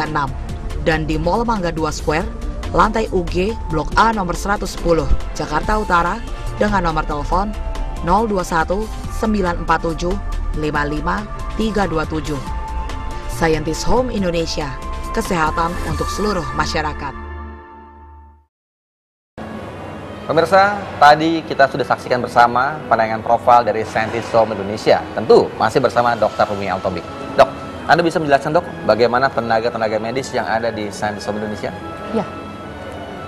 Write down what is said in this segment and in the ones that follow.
6 dan di Mall Mangga 2 Square, lantai UG, Blok A nomor 110, Jakarta Utara dengan nomor telepon 021 947 55 327. Scientist Home Indonesia, kesehatan untuk seluruh masyarakat. Pemirsa, tadi kita sudah saksikan bersama penayangan profil dari Scientist Home Indonesia. Tentu masih bersama Dr. Rumi Altobing. Dok, Anda bisa menjelaskan dok, bagaimana tenaga-tenaga medis yang ada di Scientist Home Indonesia? Ya,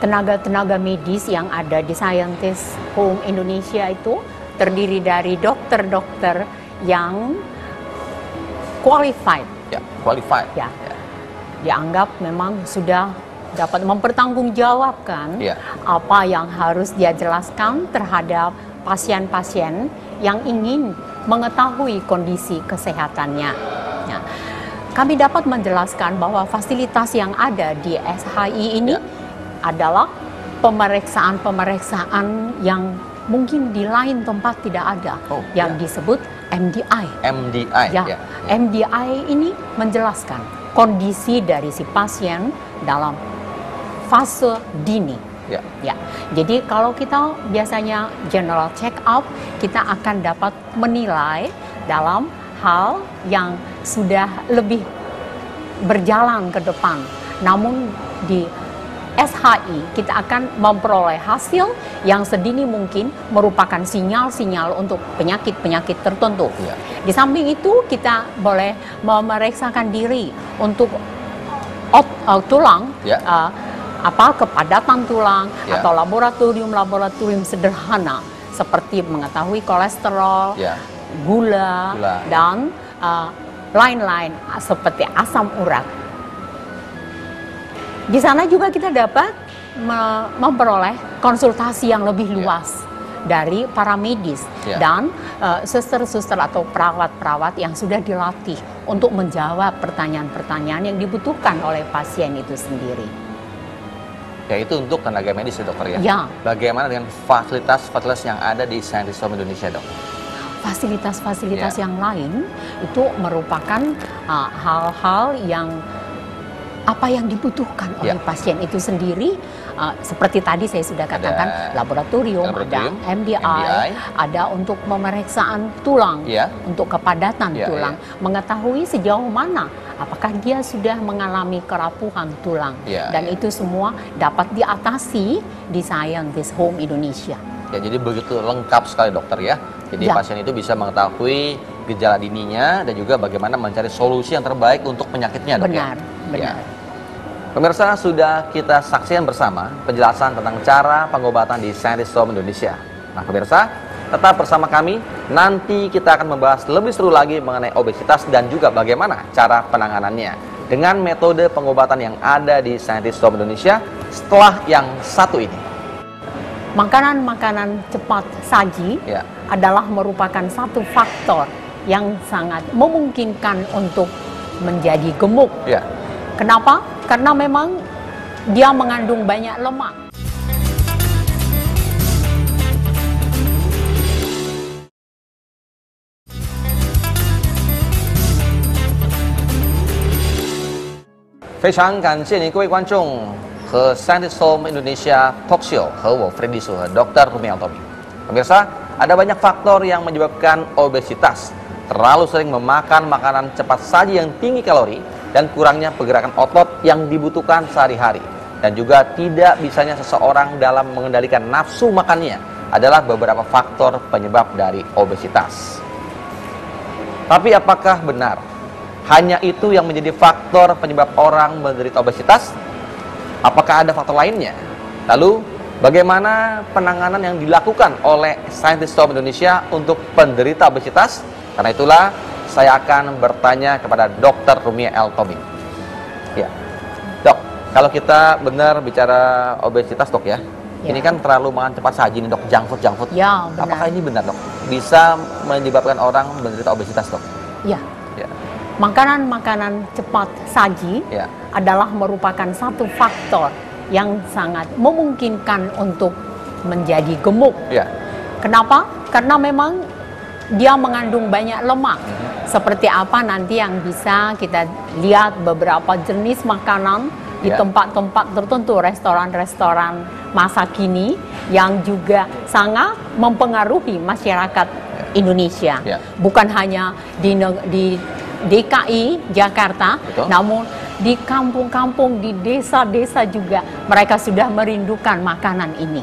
tenaga-tenaga medis yang ada di Scientist Home Indonesia itu terdiri dari dokter-dokter yang qualified. Ya, qualified. Ya, dianggap memang sudah dapat mempertanggungjawabkan apa yang harus dia jelaskan terhadap pasien-pasien yang ingin mengetahui kondisi kesehatannya. Ya. Kami dapat menjelaskan bahwa fasilitas yang ada di SHI ini adalah pemeriksaan-pemeriksaan yang mungkin di lain tempat tidak ada, yang disebut MDI. MDI. MDI ini menjelaskan kondisi dari si pasien dalam fase dini. Jadi kalau kita biasanya general check up, kita akan dapat menilai dalam hal yang sudah lebih berjalan ke depan. Namun di SHI kita akan memperoleh hasil yang sedini mungkin merupakan sinyal-sinyal untuk penyakit-penyakit tertentu. Di samping itu kita boleh memeriksakan diri untuk tulang, kepadatan tulang atau laboratorium sederhana seperti mengetahui kolesterol, gula, dan lain-lain seperti asam urat. Di sana juga kita dapat memperoleh konsultasi yang lebih luas dari para medis dan suster-suster atau perawat-perawat yang sudah dilatih untuk menjawab pertanyaan-pertanyaan yang dibutuhkan oleh pasien itu sendiri. Ya, itu untuk tenaga medis ya dokter ya? Bagaimana dengan fasilitas-fasilitas yang ada di Scientist Home Indonesia dok? Fasilitas-fasilitas yang lain itu merupakan hal-hal yang apa yang dibutuhkan oleh pasien itu sendiri, seperti tadi saya sudah katakan, laboratorium, ada MDI, ada untuk pemeriksaan tulang, untuk kepadatan tulang, mengetahui sejauh mana apakah dia sudah mengalami kerapuhan tulang, dan itu semua dapat diatasi di Scientist Home Indonesia. Ya, jadi begitu lengkap sekali dokter ya. Jadi pasien itu bisa mengetahui gejala dininya dan juga bagaimana mencari solusi yang terbaik untuk penyakitnya dok. Benar. Pemirsa, sudah kita saksikan bersama penjelasan tentang cara pengobatan di Scientist Home Indonesia. Nah pemirsa, tetap bersama kami. Nanti kita akan membahas lebih seru lagi mengenai obesitas dan juga bagaimana cara penanganannya dengan metode pengobatan yang ada di Scientist Home Indonesia setelah yang satu ini. Makanan-makanan cepat saji adalah merupakan satu faktor yang sangat memungkinkan untuk menjadi gemuk. Kenapa? Karena memang dia mengandung banyak lemak. Ke Scientist Home Indonesia Talk Show 和我 Freddy Suha, Dr. Rumi Altobing. Pemirsa, ada banyak faktor yang menyebabkan obesitas. Terlalu sering memakan makanan cepat saji yang tinggi kalori dan kurangnya pergerakan otot yang dibutuhkan sehari-hari. Dan juga tidak bisanya seseorang dalam mengendalikan nafsu makannya adalah beberapa faktor penyebab dari obesitas. Tapi apakah benar hanya itu yang menjadi faktor penyebab orang menderita obesitas? Apakah ada faktor lainnya? Lalu, bagaimana penanganan yang dilakukan oleh Scientist Home Indonesia untuk penderita obesitas? Karena itulah, saya akan bertanya kepada Dr. Rumi Altobing. Ya, dok, kalau kita benar bicara obesitas dok ya, ini kan terlalu makan cepat saji nih dok, junk food. Ya, benar. Apakah ini benar dok? Bisa menyebabkan orang menderita obesitas dok? Ya. Makanan-makanan cepat saji adalah merupakan satu faktor yang sangat memungkinkan untuk menjadi gemuk. Kenapa? Karena memang dia mengandung banyak lemak. Seperti apa nanti yang bisa kita lihat beberapa jenis makanan di tempat-tempat tertentu, restoran-restoran masa kini yang juga sangat mempengaruhi masyarakat Indonesia. Bukan hanya di DKI Jakarta, namun di kampung-kampung, di desa-desa juga mereka sudah merindukan makanan ini.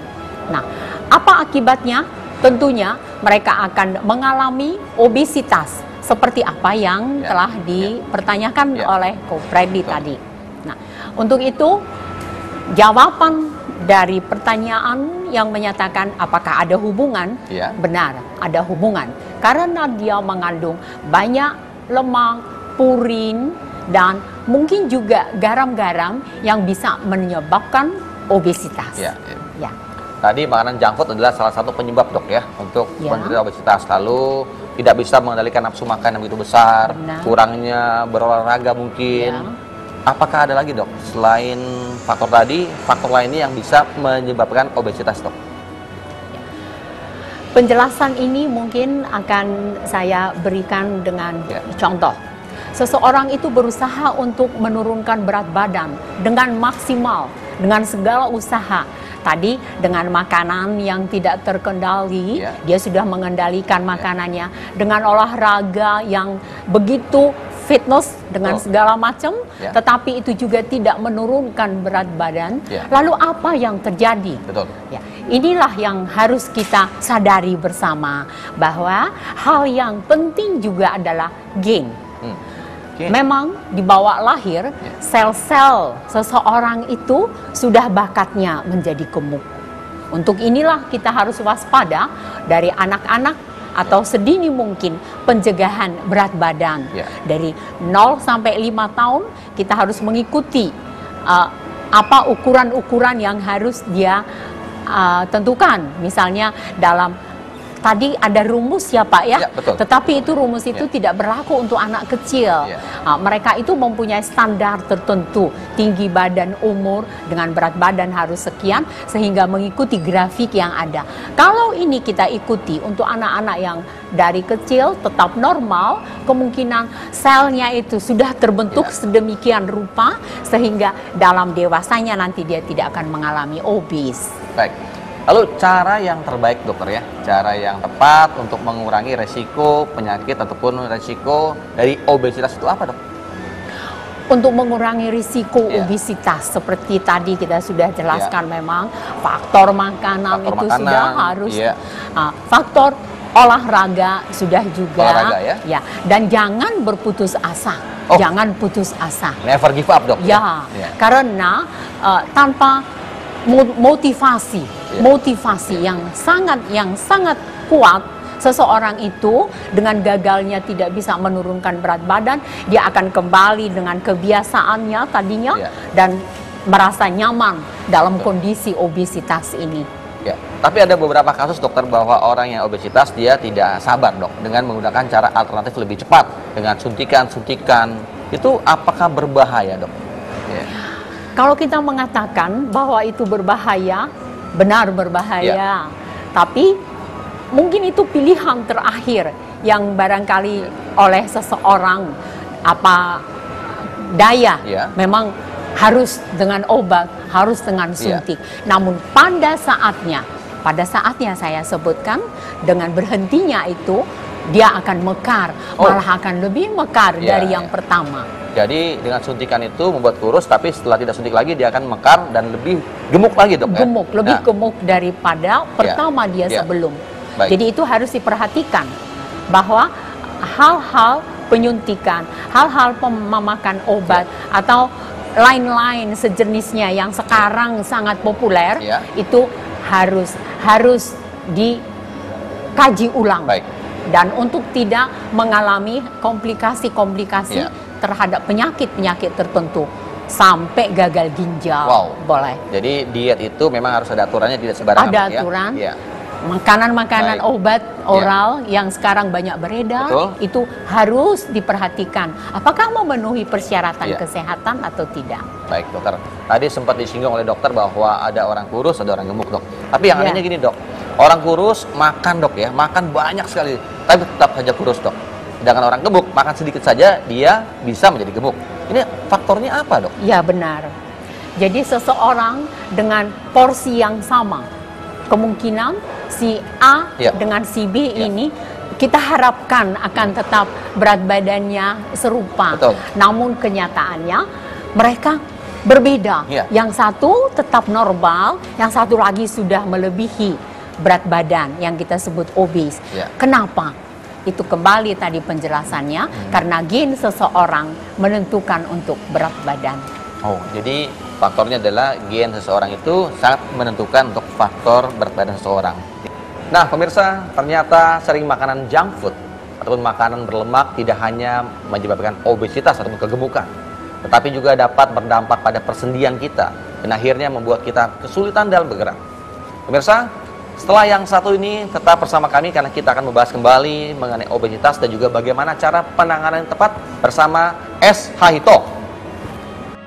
Nah, apa akibatnya? Tentunya mereka akan mengalami obesitas seperti apa yang telah dipertanyakan oleh Ko Freddy tadi. Nah, untuk itu jawaban dari pertanyaan yang menyatakan apakah ada hubungan, benar ada hubungan karena dia mengandung banyak lemak, purin, dan mungkin juga garam-garam yang bisa menyebabkan obesitas. Tadi makanan junk food adalah salah satu penyebab dok ya untuk penderita obesitas. Lalu tidak bisa mengendalikan nafsu makan yang begitu besar, kurangnya berolahraga mungkin. Apakah ada lagi dok selain faktor tadi, faktor lainnya yang bisa menyebabkan obesitas dok? Penjelasan ini mungkin akan saya berikan dengan contoh. Seseorang itu berusaha untuk menurunkan berat badan dengan maksimal, dengan segala usaha. Tadi dengan makanan yang tidak terkendali, dia sudah mengendalikan makanannya. Dengan olahraga yang begitu fitness dengan segala macam, tetapi itu juga tidak menurunkan berat badan. Lalu apa yang terjadi? Inilah yang harus kita sadari bersama, bahwa hal yang penting juga adalah gain. Memang di bawah lahir, sel-sel seseorang itu sudah bakatnya menjadi gemuk. Untuk inilah kita harus waspada dari anak-anak atau sedini mungkin pencegahan berat badan. Dari 0 sampai 5 tahun kita harus mengikuti apa ukuran-ukuran yang harus dia tentukan. Misalnya dalam tadi ada rumus ya Pak ya, tetapi itu rumus itu tidak berlaku untuk anak kecil. Mereka itu mempunyai standar tertentu, tinggi badan, umur, dengan berat badan harus sekian, sehingga mengikuti grafik yang ada. Kalau ini kita ikuti untuk anak-anak yang dari kecil tetap normal, kemungkinan selnya itu sudah terbentuk sedemikian rupa, sehingga dalam dewasanya nanti dia tidak akan mengalami obes. Baik. Lalu cara yang terbaik dokter ya, cara yang tepat untuk mengurangi resiko penyakit ataupun resiko dari obesitas itu apa dok? Untuk mengurangi risiko obesitas seperti tadi kita sudah jelaskan, memang faktor makanan sudah harus, faktor olahraga sudah juga, dan jangan berputus asa, jangan putus asa. Never give up dok. Karena tanpa motivasi yang sangat kuat, seseorang itu dengan gagalnya tidak bisa menurunkan berat badan, dia akan kembali dengan kebiasaannya tadinya dan merasa nyaman dalam kondisi obesitas ini. Tapi ada beberapa kasus dokter bahwa orang yang obesitas dia tidak sabar dok dengan menggunakan cara alternatif lebih cepat dengan suntikan-suntikan. Itu apakah berbahaya dok? Kalau kita mengatakan bahwa itu berbahaya, benar berbahaya. Tapi mungkin itu pilihan terakhir yang barangkali oleh seseorang apa daya, memang harus dengan obat, harus dengan suntik. Namun pada saatnya saya sebutkan, dengan berhentinya itu dia akan mekar, malah akan lebih mekar dari yang pertama. Jadi dengan suntikan itu membuat kurus, tapi setelah tidak suntik lagi dia akan mekar dan lebih gemuk lagi dok. Lebih gemuk daripada pertama dia sebelum. Jadi itu harus diperhatikan bahwa hal-hal penyuntikan, hal-hal memakan obat atau lain-lain sejenisnya yang sekarang sangat populer itu harus dikaji ulang. Dan untuk tidak mengalami komplikasi-komplikasi terhadap penyakit-penyakit tertentu sampai gagal ginjal. Boleh. Jadi diet itu memang harus ada aturannya, tidak sembarangan. Ada aturan. Makanan-makanan obat oral yang sekarang banyak beredar itu harus diperhatikan. Apakah memenuhi persyaratan kesehatan atau tidak? Baik dokter. Tadi sempat disinggung oleh dokter bahwa ada orang kurus, ada orang gemuk dok. Tapi yang anehnya gini dok, Orang kurus makan dok ya, makan banyak sekali, tapi tetap saja kurus dok. Sedangkan orang gemuk makan sedikit saja dia bisa menjadi gemuk. Ini faktornya apa dok? Ya benar. Jadi seseorang dengan porsi yang sama, kemungkinan si A dengan si B ini kita harapkan akan tetap berat badannya serupa. Betul. Namun kenyataannya mereka berbeda. Yang satu tetap normal, yang satu lagi sudah melebihi berat badan yang kita sebut obes. Kenapa? Itu kembali tadi penjelasannya, karena gen seseorang menentukan untuk berat badan. Oh, jadi faktornya adalah gen seseorang itu sangat menentukan untuk faktor berat badan seseorang. Nah, pemirsa, ternyata sering makanan junk food ataupun makanan berlemak tidak hanya menyebabkan obesitas ataupun kegemukan, tetapi juga dapat berdampak pada persendian kita dan akhirnya membuat kita kesulitan dalam bergerak. Pemirsa, setelah yang satu ini tetap bersama kami karena kita akan membahas kembali mengenai obesitas dan juga bagaimana cara penanganan yang tepat bersama S. Hahito.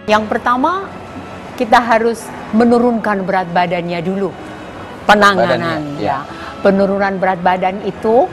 Yang pertama, kita harus menurunkan berat badannya dulu. Penanganan ya. Penurunan berat badan itu